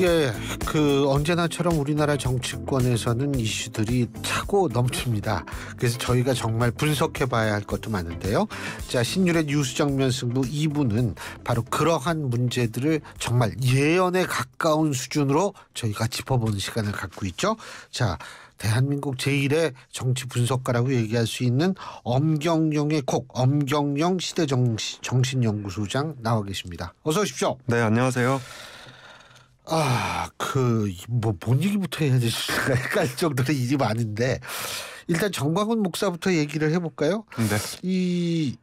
예, 언제나처럼 우리나라 정치권에서는 이슈들이 차고 넘칩니다. 그래서 저희가 정말 분석해봐야 할 것도 많은데요. 자, 신율의 뉴스정면 승부 2부는 바로 그러한 문제들을 정말 예언에 가까운 수준으로 저희가 짚어보는 시간을 갖고 있죠. 자, 대한민국 제1의 정치 분석가라고 얘기할 수 있는 엄경영의 엄경영 시대정신연구소장 나와 계십니다. 어서 오십시오. 네, 안녕하세요. 뭔 얘기부터 해야 될지가 헷갈릴 정도로 일이 많은데 일단 정광훈 목사부터 얘기를 해볼까요? 네.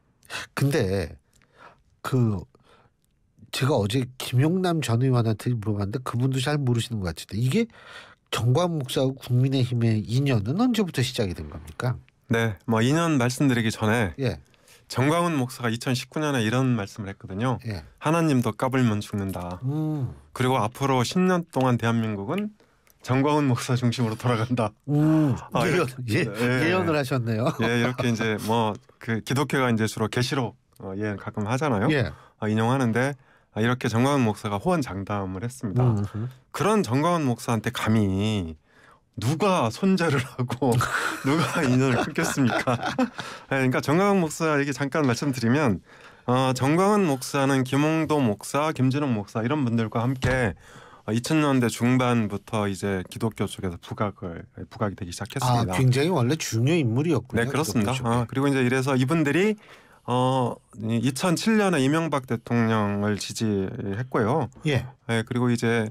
근데 제가 어제 김용남 전 의원한테 물어봤는데 그분도 잘 모르시는 것 같은데 이게 정광훈 목사하고 국민의힘의 인연은 언제부터 시작이 된 겁니까? 네, 인연 말씀드리기 전에 예. 정광훈 목사가 2019년에 이런 말씀을 했거든요. 예. 하나님도 까불면 죽는다. 그리고 앞으로 10년 동안 대한민국은 정광훈 목사 중심으로 돌아간다. 예언을 하셨네요. 예, 이렇게 이제 기독교가 이제 주로 계시록 예언 가끔 하잖아요. 예. 인용하는데 이렇게 정광훈 목사가 호언장담을 했습니다. 그런 정광훈 목사한테 감히 누가 손절을 하고 누가 인연을 끊겠습니까? 그러니까 정광훈 목사 얘기 잠깐 말씀드리면 정광훈 목사는 김홍도 목사, 김진욱 목사 이런 분들과 함께 2000년대 중반부터 이제 기독교 쪽에서 부각이 되기 시작했습니다. 굉장히 원래 중요 인물이었군요. 네, 그렇습니다. 그리고 이제 이래서 이분들이 2007년에 이명박 대통령을 지지했고요. 예. 네, 그리고 이제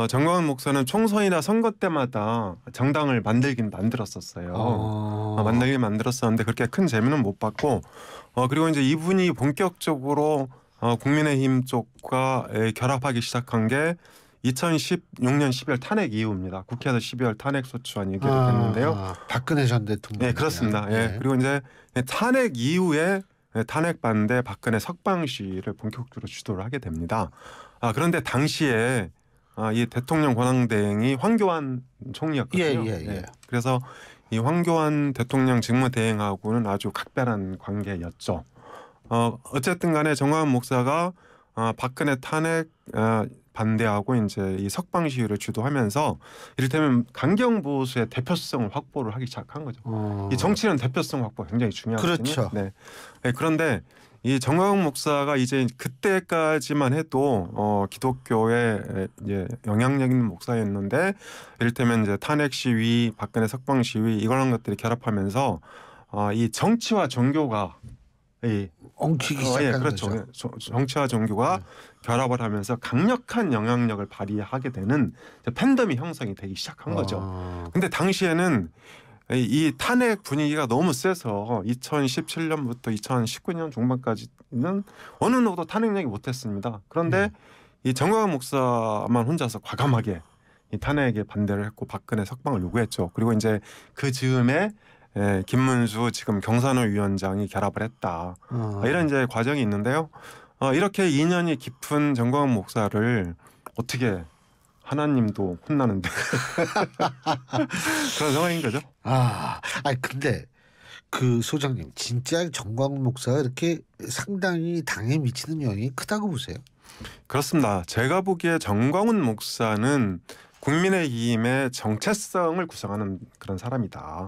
정광훈 목사는 총선이나 선거 때마다 정당을 만들었었어요. 만들었었는데 그렇게 큰 재미는 못 봤고, 그리고 이제 이분이 본격적으로 국민의힘 쪽과 결합하기 시작한 게 2016년 12월 탄핵 이후입니다. 국회에서 12월 탄핵 소추안 얘기를 했는데요. 박근혜 전 대통령. 네, 그렇습니다. 예. 그리고 이제 탄핵 이후에 탄핵 반대 박근혜 석방 시위를 본격적으로 주도를 하게 됩니다. 그런데 당시에 이 대통령 권한대행이 황교안 총리였거든요. 예. 그래서 이 황교안 대통령 직무대행하고는 아주 각별한 관계였죠. 어쨌든 간에 정광훈 목사가 박근혜 탄핵 반대하고 이제 이 석방 시위를 주도하면서 이를테면 강경보수의 대표성을 확보를 하기 시작한 거죠. 이 정치는 대표성 확보가 굉장히 중요하거든요. 그렇죠. 네. 그런데 이 정광훈 목사가 이제 그때까지만 해도 기독교의 이제 영향력 있는 목사였는데 이를테면 이제 탄핵 시위, 박근혜 석방 시위 이런 것들이 결합하면서 이 정치와 종교가 엉키기 시작한 그렇죠. 거죠. 정치와 종교가 결합을 하면서 강력한 영향력을 발휘하게 되는 팬덤이 형성이 되기 시작한 거죠. 근데 당시에는 이 탄핵 분위기가 너무 세서 2017년부터 2019년 중반까지는 어느 누구도 탄핵 얘기 못했습니다. 그런데 이 정광훈 목사만 혼자서 과감하게 이 탄핵에 반대를 했고 박근혜 석방을 요구했죠. 그리고 이제 그 즈음에 김문수 지금 경산호 위원장이 결합을 했다. 이런 이제 과정이 있는데요. 이렇게 인연이 깊은 정광훈 목사를 어떻게 하나님도 혼나는데 그런 상황인 거죠. 근데 소장님 진짜 정광훈 목사가 이렇게 상당히 당에 미치는 영향이 크다고 보세요? 그렇습니다. 제가 보기에 정광훈 목사는 국민의힘의 정체성을 구성하는 그런 사람이다.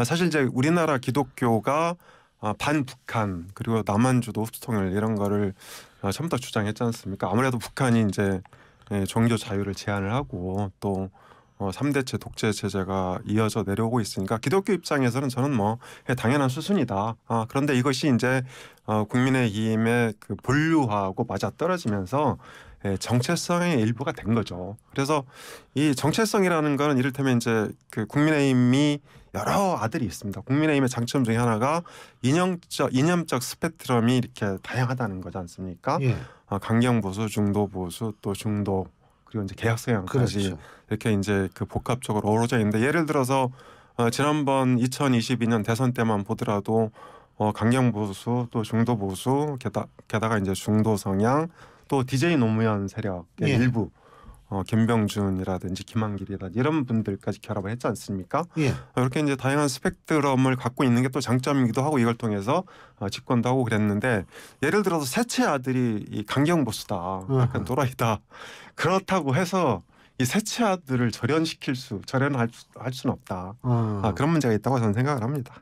사실 이제 우리나라 기독교가 반북한 그리고 남한주도 흡수통일 이런 거를 처음부터 주장했지 않습니까? 아무래도 북한이 이제 종교 자유를 제한을 하고 또 3대체 독재 체제가 이어져 내려오고 있으니까 기독교 입장에서는 저는 당연한 수순이다. 그런데 이것이 이제 국민의힘의 그 본류하고 맞아떨어지면서 정체성의 일부가 된 거죠. 그래서 이 정체성이라는 거는 이를테면 이제 그 국민의힘이 여러 아들이 있습니다. 국민의힘의 장점 중에 하나가 이념적 스펙트럼이 이렇게 다양하다는 거지 않습니까? 예. 강경보수, 중도보수, 또 중도 그리고 이제 개혁성향까지 그렇죠. 이렇게 이제 그 복합적으로 어우러져 있는데 예를 들어서 지난번 2022년 대선 때만 보더라도 강경보수 또 중도보수 게다가 이제 중도성향 또 DJ 노무현 세력의 일부 김병준이라든지 김한길이라든지 이런 분들까지 결합을 했지 않습니까? 이렇게 이제 다양한 스펙트럼을 갖고 있는 게 또 장점이기도 하고 이걸 통해서 집권도 하고 그랬는데 예를 들어서 셋째 아들이 이 강경보수다, 약간 또라이다. 그렇다고 해서 이 셋째 아들을 절연할 수는 없다. 그런 문제가 있다고 저는 생각을 합니다.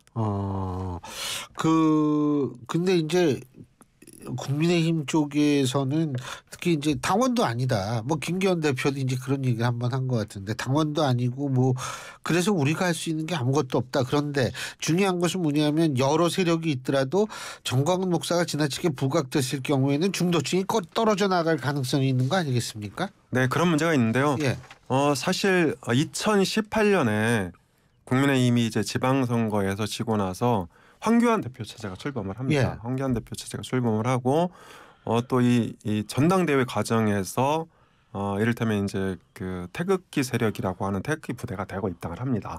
근데 이제 국민의힘 쪽에서는 특히 이제 당원도 아니다. 뭐 김기현 대표도 이제 그런 얘기를 한번 한 것 같은데 당원도 아니고 뭐 그래서 우리가 할 수 있는 게 아무것도 없다. 그런데 중요한 것은 뭐냐면 여러 세력이 있더라도 정광훈 목사가 지나치게 부각됐을 경우에는 중도층이 떨어져 나갈 가능성이 있는 거 아니겠습니까? 네, 그런 문제가 있는데요. 예. 사실 2018년에 국민의힘이 이제 지방선거에서 지고 나서 황교안 대표 체제가 출범을 합니다. 예. 황교안 대표 체제가 출범을 하고 또 이 전당대회 과정에서 이를테면 이제 그 태극기 세력이라고 하는 태극기 부대가 되고 입당을 합니다.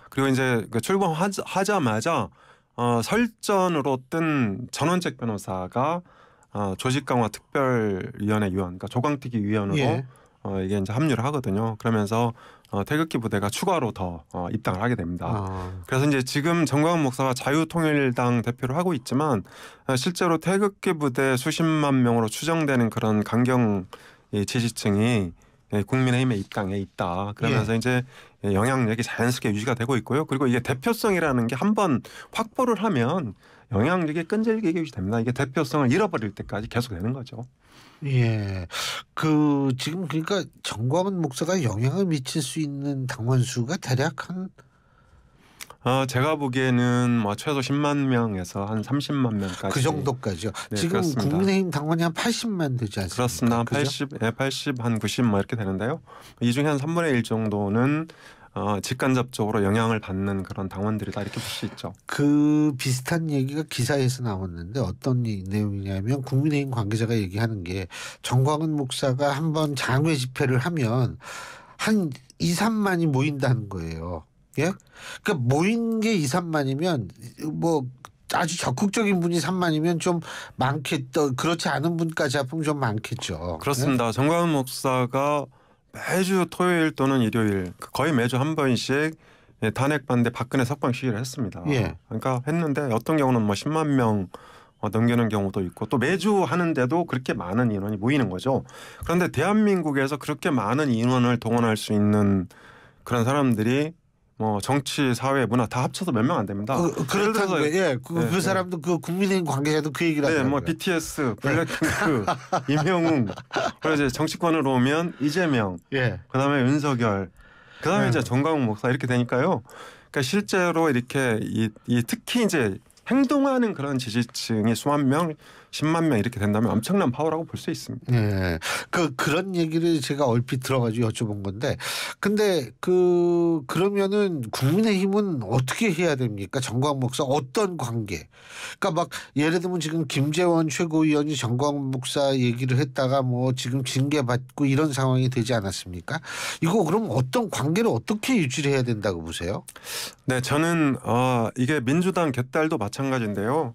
그리고 이제 그 출범하자마자 설전으로 뜬 전원책 변호사가 조직강화 특별위원회 위원, 그러니까 조광특위 위원으로 예. 이게 이제 합류를 하거든요. 그러면서 태극기 부대가 추가로 더 입당을 하게 됩니다. 그래서 이제 지금 정광훈 목사가 자유통일당 대표를 하고 있지만 실제로 태극기 부대 수십만 명으로 추정되는 그런 강경 지지층이 국민의힘에 입당해 있다. 그러면서 이제 영향력이 자연스럽게 유지가 되고 있고요. 그리고 이게 대표성이라는 게 한번 확보를 하면 영향력이 끈질기게 유지됩니다. 이게 대표성을 잃어버릴 때까지 계속 되는 거죠. 예. 지금 그러니까 정광훈 목사가 영향을 미칠 수 있는 당원 수가 대략 한 제가 보기에는 뭐 최소 10만 명에서 한 30만 명까지 그 정도까지요. 네, 지금 그렇습니다. 국민의힘 당원이 한 80만 되지 않습니까? 그렇습니다. 그죠? 80, 한 90 뭐 이렇게 되는데요. 이 중에 한 3분의 1 정도는 직간접적으로 영향을 받는 그런 당원들이다 이렇게 볼 수 있죠. 그 비슷한 얘기가 기사에서 나왔는데 어떤 내용이냐면 국민의힘 관계자가 얘기하는 게 정광훈 목사가 한번 장외 집회를 하면 한 2, 3만이 모인다는 거예요. 예? 그러니까 모인 게 2, 3만이면 뭐 아주 적극적인 분이 3만이면 좀 많겠죠. 그렇지 않은 분까지 합하면 좀 많겠죠. 그렇습니다. 예? 정광훈 목사가 매주 토요일 또는 일요일 거의 매주 한 번씩 탄핵 반대 박근혜 석방 시위를 했습니다. 예. 그러니까 했는데 어떤 경우는 뭐 10만 명 넘기는 경우도 있고 또 매주 하는데도 그렇게 많은 인원이 모이는 거죠. 그런데 대한민국에서 그렇게 많은 인원을 동원할 수 있는 그런 사람들이 뭐 정치, 사회, 문화 다 합쳐서 몇 명 안 됩니다. 그렇다는 거예요. 예. 그 사람도 그 국민의힘 관계자도 그 얘기를 하더라고요. 뭐 BTS, 블랙핑크, 임영웅, 그리고 이제 정치권으로 오면 이재명, 그다음에 윤석열, 그다음에 이제 정광훈 목사 이렇게 되니까요. 그러니까 실제로 이렇게 특히 이제 행동하는 그런 지지층이 수만 명, 10만 명 이렇게 된다면 엄청난 파워라고 볼 수 있습니다. 네, 그런 얘기를 제가 얼핏 들어가지고 여쭤본 건데, 근데 그러면은 국민의힘은 어떻게 해야 됩니까? 정광훈 목사 어떤 관계? 그러니까 막 예를 들면 지금 김재원 최고위원이 정광훈 목사 얘기를 했다가 뭐 지금 징계받고 이런 상황이 되지 않았습니까? 이거 그럼 어떤 관계를 어떻게 유지를 해야 된다고 보세요? 네, 저는 이게 민주당 개딸도 마찬가지인데요.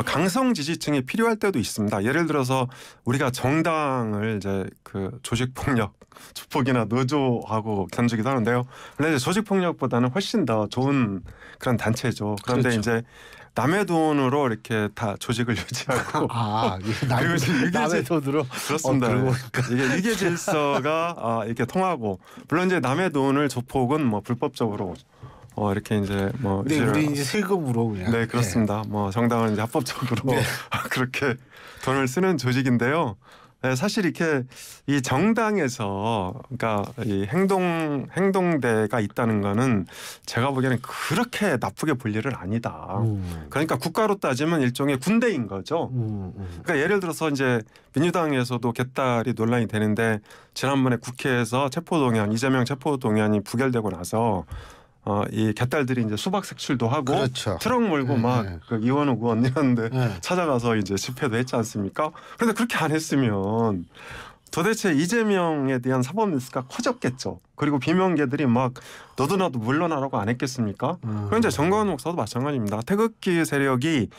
강성 지지층이 필요할 때도 있습니다. 예를 들어서 우리가 정당을 이제 그 조직폭력, 조폭이나 노조하고 견주기도 하는데요. 그런데 조직폭력보다는 훨씬 더 좋은 그런 단체죠. 그런데 그렇죠. 이제 남의 돈으로 이렇게 다 조직을 유지하고 남의 돈으로 그렇습니다. 이게 위계 질서가 이렇게 통하고 물론 이제 남의 돈을 조폭은 뭐 불법적으로 이렇게 이제 뭐 네, 우리 이제 세금으로 그냥. 네, 그렇습니다. 뭐 정당은 이제 합법적으로 그렇게 돈을 쓰는 조직인데요. 네, 사실 이렇게 이 정당에서 그러니까 이 행동대가 있다는 거는 제가 보기에는 그렇게 나쁘게 볼 일은 아니다. 그러니까 국가로 따지면 일종의 군대인 거죠. 그러니까 예를 들어서 이제 민주당에서도 개딸이 논란이 되는데 지난번에 국회에서 이재명 체포동의안이 부결되고 나서 이 개딸들이 이제 수박 색출도 하고 그렇죠. 트럭 몰고 막 그 이원욱 의원 이런데 찾아가서 이제 집회도 했지 않습니까? 그런데 그렇게 안 했으면 도대체 이재명에 대한 사법 뉴스가 커졌겠죠. 그리고 비명계들이 막 너도 나도 물러나라고 안 했겠습니까? 그런데 이제 정광훈 목사도 마찬가지입니다. 태극기 세력이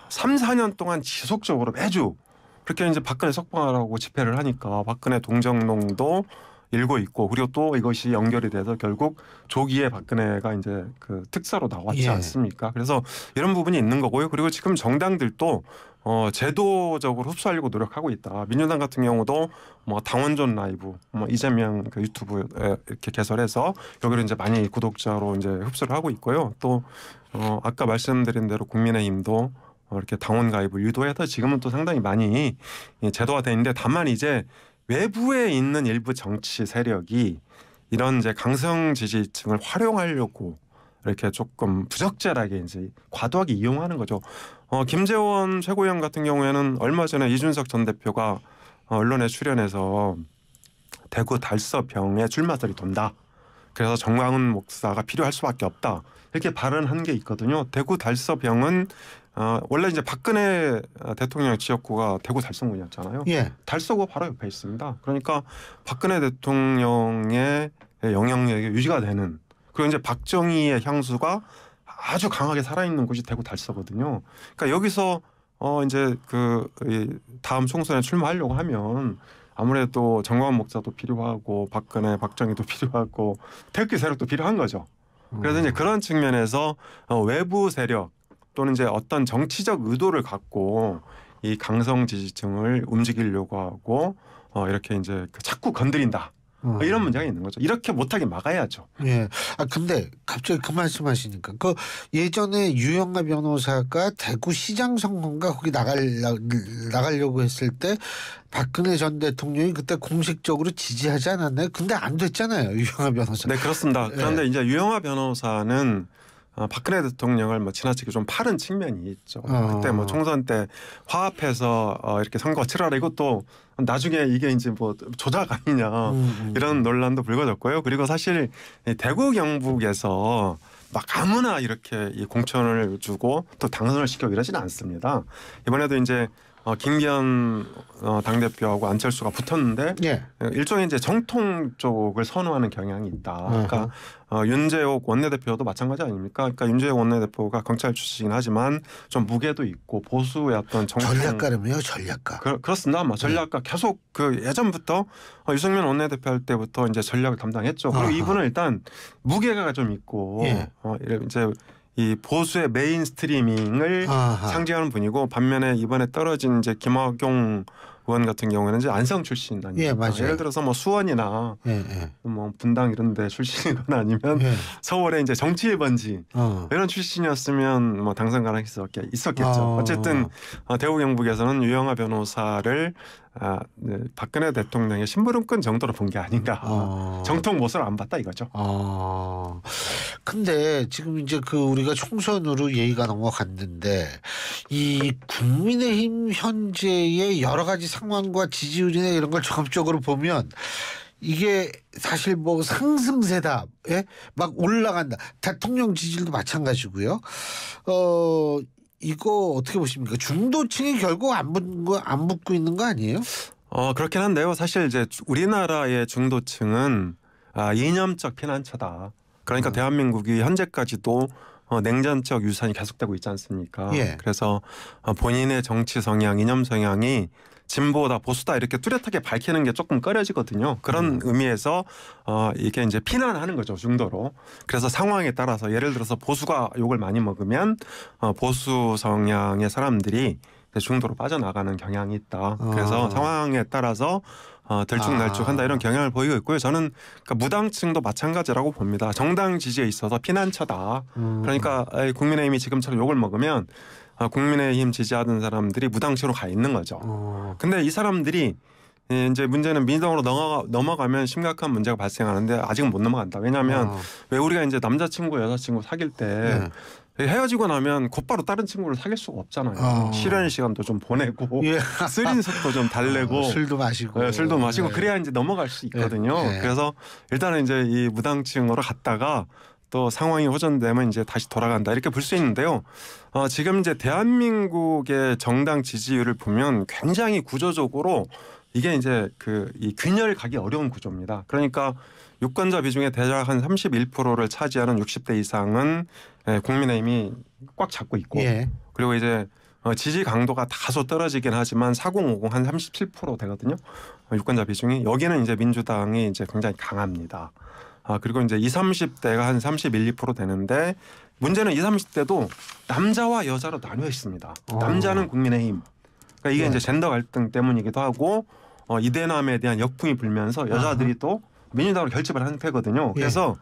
3, 4년 동안 지속적으로 매주 그렇게 이제 박근혜 석방하라고 집회를 하니까 박근혜 동정농도 일고 있고 그리고 또 이것이 연결이 돼서 결국 조기에 박근혜가 이제 그 특사로 나왔지 예. 않습니까? 그래서 이런 부분이 있는 거고요. 그리고 지금 정당들도 제도적으로 흡수하려고 노력하고 있다. 민주당 같은 경우도 뭐 당원존 라이브, 뭐 이재명 그 유튜브에 이렇게 개설해서 여기를 이제 많이 구독자로 이제 흡수를 하고 있고요. 또 아까 말씀드린 대로 국민의힘도 이렇게 당원 가입을 유도해서 지금은 또 상당히 많이 제도화돼 있는데 다만 이제 외부에 있는 일부 정치 세력이 이런 이제 강성 지지층을 활용하려고 이렇게 조금 부적절하게 이제 과도하게 이용하는 거죠. 김재원 최고위원 같은 경우에는 얼마 전에 이준석 전 대표가 언론에 출연해서 대구 달서병에 출마설이 돈다. 그래서 정광훈 목사가 필요할 수밖에 없다. 이렇게 발언한 게 있거든요. 대구 달서병은 원래 이제 박근혜 대통령 지역구가 대구 달성군이었잖아요. 예. 달서구 바로 옆에 있습니다. 그러니까 박근혜 대통령의 영향력이 유지가 되는 그리고 이제 박정희의 향수가 아주 강하게 살아있는 곳이 대구 달서거든요. 그러니까 여기서 이제 그 다음 총선에 출마하려고 하면 아무래도 정광훈 목사도 필요하고 박근혜, 박정희도 필요하고 태극기 세력도 필요한 거죠. 그래서 이제 그런 측면에서 외부 세력 또는 이제 어떤 정치적 의도를 갖고 이 강성 지지층을 움직이려고 하고 이렇게 이제 자꾸 건드린다. 이런 문제가 있는 거죠. 이렇게 못하게 막아야죠. 예. 근데 갑자기 그 말씀하시니까 그 예전에 유영아 변호사가 대구시장 선거인가 거기 나가려고 했을 때 박근혜 전 대통령이 그때 공식적으로 지지하지 않았나요? 근데 안 됐잖아요, 유영아 변호사. 네, 그렇습니다. 그런데 이제 유영아 변호사는 박근혜 대통령을 뭐 지나치게 좀 파는 측면이 있죠. 그때 뭐 총선 때 화합해서 이렇게 선거 치러라 이것도 나중에 이게 이제 뭐 조작 아니냐 이런 논란도 불거졌고요. 그리고 사실 대구 경북에서 막 아무나 이렇게 이 공천을 주고 또 당선을 시켜 이러지는 않습니다. 이번에도 이제 김기현 당대표하고 안철수가 붙었는데 예. 일종의 이제 정통 쪽을 선호하는 경향이 있다. 그러니까 윤재옥 원내대표도 마찬가지 아닙니까? 그러니까 윤재옥 원내대표가 경찰 출신이긴 하지만 좀 무게도 있고 보수의 어떤 정통 전략가라며요, 전략가. 그렇습니다. 뭐 전략가 계속 그 예전부터 유승민 원내대표 할 때부터 이제 전략을 담당했죠. 그리고 이분은 일단 무게가 좀 있고 예. 이제 이 보수의 메인스트리밍을 상징하는 분이고 반면에 이번에 떨어진 이제 김학용 의원 같은 경우에는 이제 안성 출신 아닙니까? 예, 맞아요. 예를 들어서 뭐 수원이나 뭐 분당 이런 데 출신이거나 아니면 서울에 이제 정치 1번지 이런 출신이었으면 뭐 당선 가능성이 있었겠죠. 어쨌든 대구 경북에서는 유영아 변호사를 네, 박근혜 대통령의 심부름꾼 정도로 본 게 아닌가. 정통 모습을 안 봤다 이거죠. 근데 지금 이제 그 우리가 총선으로 얘기가 넘어갔는데 이 국민의힘 현재의 여러 가지 상황과 지지율이나 이런 걸 종합적으로 보면 이게 사실 뭐 상승세다, 예? 막 올라간다. 대통령 지지율도 마찬가지고요. 이거 어떻게 보십니까? 중도층이 결국 안 붙고 있는 거 아니에요? 그렇긴 한데요. 사실 이제 우리나라의 중도층은 이념적 피난처다. 그러니까 대한민국이 현재까지도 냉전적 유산이 계속되고 있지 않습니까? 예. 그래서 본인의 정치 성향, 이념 성향이 진보다 보수다 이렇게 뚜렷하게 밝히는 게 조금 꺼려지거든요. 그런 의미에서 이게 이제 피난하는 거죠, 중도로. 그래서 상황에 따라서 예를 들어서 보수가 욕을 많이 먹으면 보수 성향의 사람들이 중도로 빠져나가는 경향이 있다. 그래서 상황에 따라서 들쭉날쭉한다 이런 경향을 보이고 있고요. 저는 그러니까 무당층도 마찬가지라고 봅니다. 정당 지지에 있어서 피난처다. 그러니까 국민의힘이 지금처럼 욕을 먹으면 국민의힘 지지하던 사람들이 무당층으로 가 있는 거죠. 근데 이 사람들이 이제 문제는 민주당으로 넘어가면 심각한 문제가 발생하는데 아직은 못 넘어간다. 왜냐하면 왜 우리가 이제 남자친구 여자친구 사귈 때 헤어지고 나면 곧바로 다른 친구를 사귈 수가 없잖아요. 실현 시간도 좀 보내고 쓰린 속도 좀 달래고 술도 마시고 술도 마시고 그래야 이제 넘어갈 수 있거든요. 그래서 일단은 이제 이 무당층으로 갔다가 또 상황이 호전되면 이제 다시 돌아간다 이렇게 볼 수 있는데요. 지금 이제 대한민국의 정당 지지율을 보면 굉장히 구조적으로 이게 이제 이 균열 가기 어려운 구조입니다. 그러니까 유권자 비중의 대략 한 31%를 차지하는 60대 이상은 국민의힘이 꽉 잡고 있고 그리고 이제 지지 강도가 다소 떨어지긴 하지만 4050 한 37% 되거든요. 유권자 비중이. 여기는 이제 민주당이 이제 굉장히 강합니다. 그리고 이제 20, 30대가 한 31, 2% 되는데 문제는 20, 30대도 남자와 여자로 나뉘어 있습니다. 남자는 국민의힘. 그러니까 이게 이제 젠더 갈등 때문이기도 하고 이대남에 대한 역풍이 불면서 여자들이 또 민주당으로 결집을 한 상태거든요. 그래서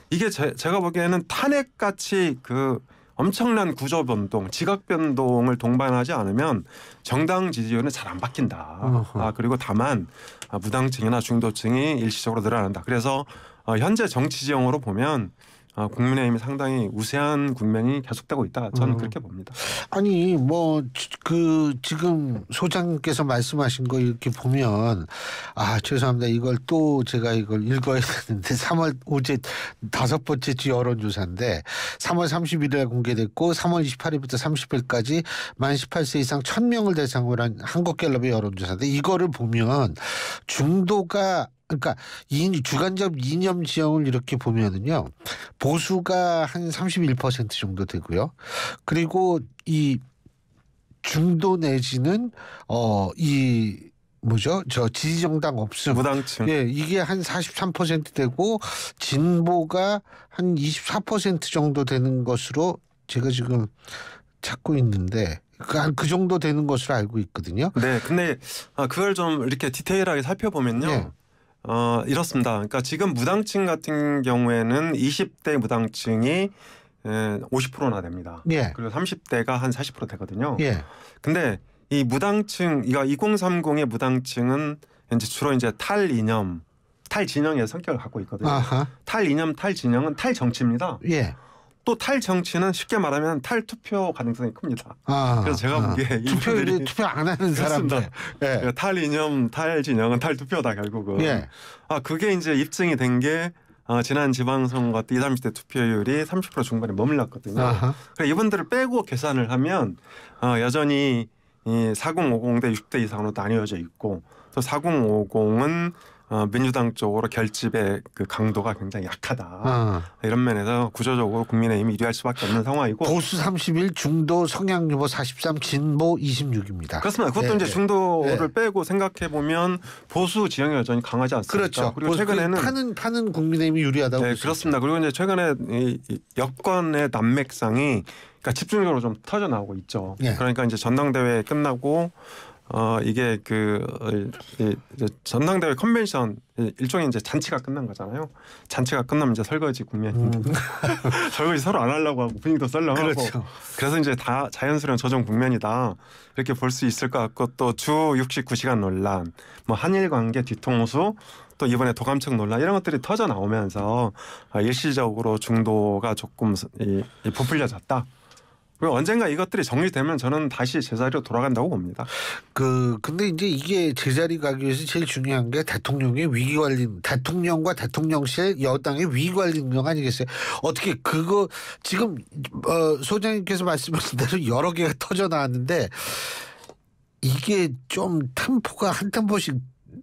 이게 제가 보기에는 탄핵같이 그 엄청난 구조 변동, 지각 변동을 동반하지 않으면 정당 지지율은 잘 안 바뀐다. 그리고 다만 무당층이나 중도층이 일시적으로 늘어난다. 그래서 현재 정치 지형으로 보면 국민의힘이 상당히 우세한 국면이 계속되고 있다. 저는 그렇게 봅니다. 아니 뭐 그 지금 소장님께서 말씀하신 거 이렇게 보면 죄송합니다. 이걸 또 제가 이걸 읽어야 되는데 3월 어제 5번째 주 여론조사인데 3월 31일에 공개됐고 3월 28일부터 30일까지 만 18세 이상 1,000명을 대상으로 한 한국갤럽의 여론조사인데 이거를 보면 중도가 그러니까 이 주관적 이념 지형을 이렇게 보면은요 보수가 한 31% 정도 되고요. 그리고 이 중도 내지는 이 뭐죠? 저 지지정당 없음. 무당층. 예, 이게 한 43% 되고 진보가 한 24% 정도 되는 것으로 제가 지금 찾고 있는데 그 정도 되는 것으로 알고 있거든요. 네, 근데 그걸 좀 이렇게 디테일하게 살펴보면요. 네. 이렇습니다. 그러니까 지금 무당층 같은 경우에는 20대 무당층이 50%나 됩니다. 예. 그리고 30대가 한 40% 되거든요. 예. 근데 이 무당층, 이거 2030의 무당층은 이제 주로 이제 탈이념, 탈진영의 성격을 갖고 있거든요. 아하. 탈이념, 탈진영은 탈정치입니다. 예. 또 탈정치는 쉽게 말하면 탈투표 가능성이 큽니다. 그래서 제가 보기에 투표 안 하는 사람들. 예. 탈이념, 탈진영은 탈투표다 결국은. 예. 그게 이제 입증이 된 게 지난 지방선거 때 20, 30대 투표율이 30% 중반에 머물렀거든요. 그래서 이분들을 빼고 계산을 하면 여전히 이 4050 대 60대 이상으로 나뉘어져 있고 또 4050은 민주당 쪽으로 결집의 그 강도가 굉장히 약하다. 이런 면에서 구조적으로 국민의힘이 유리할 수밖에 없는 상황이고 보수 31, 중도 성향 유보 43, 진보 26입니다. 그렇습니다. 그것도 이제 중도를 빼고 생각해 보면 보수 지형이 여전히 강하지 않습니까? 그렇죠. 그리고 최근에는 파는 국민의힘이 유리하다고. 네, 그렇습니다. 그리고 이제 최근에 이 여권의 난맥상이 그러니까 집중적으로 좀 터져 나오고 있죠. 그러니까 이제 전당대회 끝나고 이게 전당대회 컨벤션 일종의 이제 잔치가 끝난 거잖아요. 잔치가 끝나면 이제 설거지 국면인데 설거지 서로 안 하려고 하고 분위기도 썰렁하고 그렇죠. 그래서 이제 다 자연스러운 조정 국면이다 이렇게 볼 수 있을 것 같고 또 주 69시간 논란, 뭐 한일 관계 뒤통수, 또 이번에 도감청 논란 이런 것들이 터져 나오면서 일시적으로 중도가 조금 부풀려졌다. 그리고 언젠가 이것들이 정리되면 저는 다시 제자리로 돌아간다고 봅니다. 근데 이제 이게 제자리 가기 위해서 제일 중요한 게 대통령의 위기 관리, 대통령과 대통령실 여당의 위기 관리 능력 아니겠어요? 어떻게 그거 지금 소장님께서 말씀하신 대로 여러 개가 터져 나왔는데 이게 좀 템포가 한 템포씩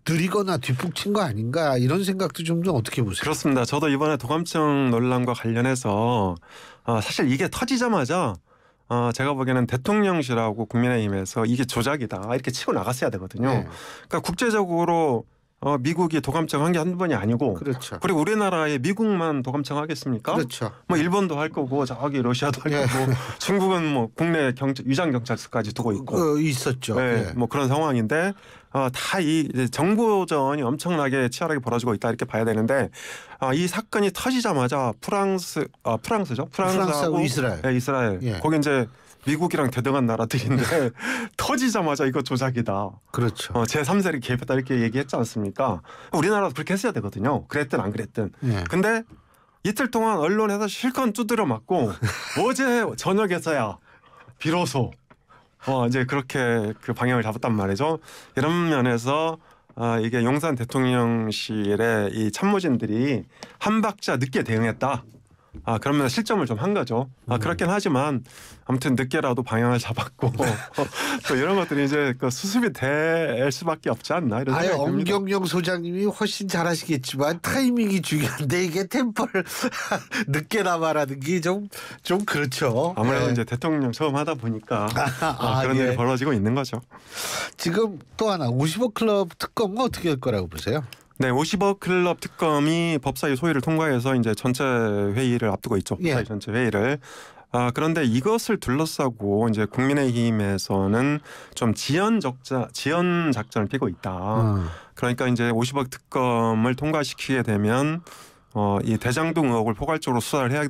느리거나 뒷북친 거 아닌가 이런 생각도 좀 어떻게 보세요? 그렇습니다. 저도 이번에 도감청 논란과 관련해서 사실 이게 터지자마자 제가 보기에는 대통령실하고 국민의힘에서 이게 조작이다 이렇게 치고 나갔어야 되거든요. 그러니까 국제적으로 미국이 도감청 한 게 한두 번이 아니고 그렇죠. 그리고 우리나라에 미국만 도감청 하겠습니까? 그렇죠. 뭐 일본도 할 거고 저기 러시아도 할 거고 중국은 뭐 국내 위장 경찰서까지 두고 있고 있었죠. 네, 뭐 그런 상황인데 다 이 정보전이 엄청나게 치열하게 벌어지고 있다 이렇게 봐야 되는데 이 사건이 터지자마자 프랑스죠. 프랑스하고 이스라엘. 네, 이스라엘. 거기 이제 미국이랑 대등한 나라들인데 터지자마자 이거 조작이다. 그렇죠. 제3세력이 개입했다 이렇게 얘기했지 않습니까? 우리나라도 그렇게 했어야 되거든요. 그랬든 안 그랬든. 근데 이틀 동안 언론에서 실컷 두드려 맞고 어제 저녁에서야 비로소 이제 그렇게 그 방향을 잡았단 말이죠. 이런 면에서 이게 용산 대통령실의 이 참모진들이 한 박자 늦게 대응했다. 그러면 실점을 좀 한 거죠. 그렇긴 하지만 아무튼 늦게라도 방향을 잡았고 또 이런 것들이 이제 그 수습이 될 수밖에 없지 않나 이런 생각이 듭니다. 엄경영 소장님이 훨씬 잘하시겠지만 타이밍이 중요한데 이게 템포를 늦게나 말하는 게 좀 그렇죠. 아무래도 네. 이제 대통령 처음 하다 보니까 그런 일이 벌어지고 있는 거죠. 지금 또 하나 50억 클럽 특검은 어떻게 할 거라고 보세요? 네, 50억 클럽 특검이 법사위 소위를 통과해서 이제 전체 회의를 앞두고 있죠. 법사위 전체 회의를. 그런데 이것을 둘러싸고 이제 국민의힘에서는 좀 지연 작전을 펴고 있다. 그러니까 이제 50억 특검을 통과시키게 되면 이 대장동 의혹을 포괄적으로 수사를 해야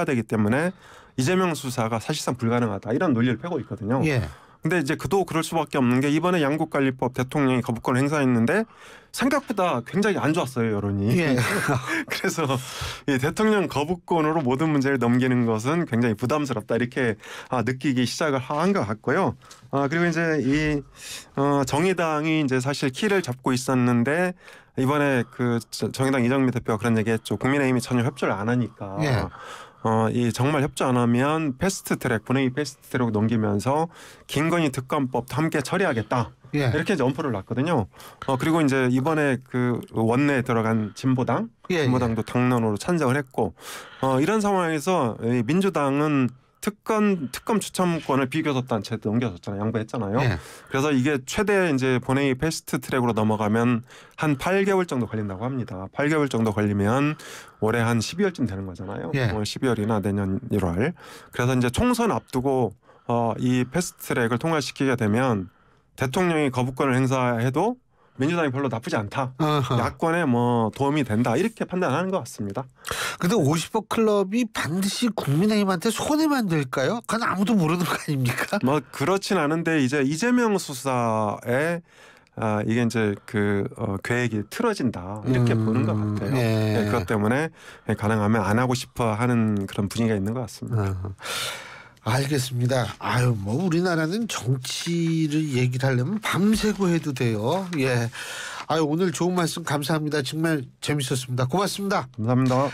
되기 때문에 이재명 수사가 사실상 불가능하다. 이런 논리를 펴고 있거든요. 근데 이제 그도 그럴 수밖에 없는 게 이번에 양국관리법 대통령이 거부권을 행사했는데 생각보다 굉장히 안 좋았어요, 여론이. 그래서 이 대통령 거부권으로 모든 문제를 넘기는 것은 굉장히 부담스럽다 이렇게 느끼기 시작을 한 것 같고요. 그리고 이제 이 정의당이 이제 사실 키를 잡고 있었는데 이번에 그 정의당 이정미 대표가 그런 얘기했죠. 국민의힘이 전혀 협조를 안 하니까. 이 정말 협조 안 하면 패스트트랙 본회의 패스트트랙 넘기면서 김건희 특검법도 함께 처리하겠다. 이렇게 이제 엄포를 놨거든요. 그리고 이제 이번에 그 원내에 들어간 진보당도 당론으로 찬성을 했고 이런 상황에서 이 민주당은 특검 추천권을 비교섭단체한테 넘겨줬잖아요. 양보했잖아요. 그래서 이게 최대 이제 본회의 패스트 트랙으로 넘어가면 한 8개월 정도 걸린다고 합니다. 8개월 정도 걸리면 올해 한 12월쯤 되는 거잖아요. 올 12월이나 내년 1월. 그래서 이제 총선 앞두고 이 패스트 트랙을 통과시키게 되면 대통령이 거부권을 행사해도 민주당이 별로 나쁘지 않다. 야권에 뭐 도움이 된다. 이렇게 판단하는 것 같습니다. 근데 50억 클럽이 반드시 국민의힘한테 손해만 될까요? 그건 아무도 모르는 거 아닙니까? 뭐 그렇진 않은데 이제 이재명 수사에 이게 이제 그 계획이 틀어진다 이렇게 보는 것 같아요. 그것 때문에 가능하면 안 하고 싶어 하는 그런 분위기가 있는 것 같습니다. 알겠습니다. 뭐 우리나라는 정치를 얘기를 하려면 밤새고 해도 돼요. 오늘 좋은 말씀 감사합니다. 정말 재밌었습니다. 고맙습니다. 감사합니다.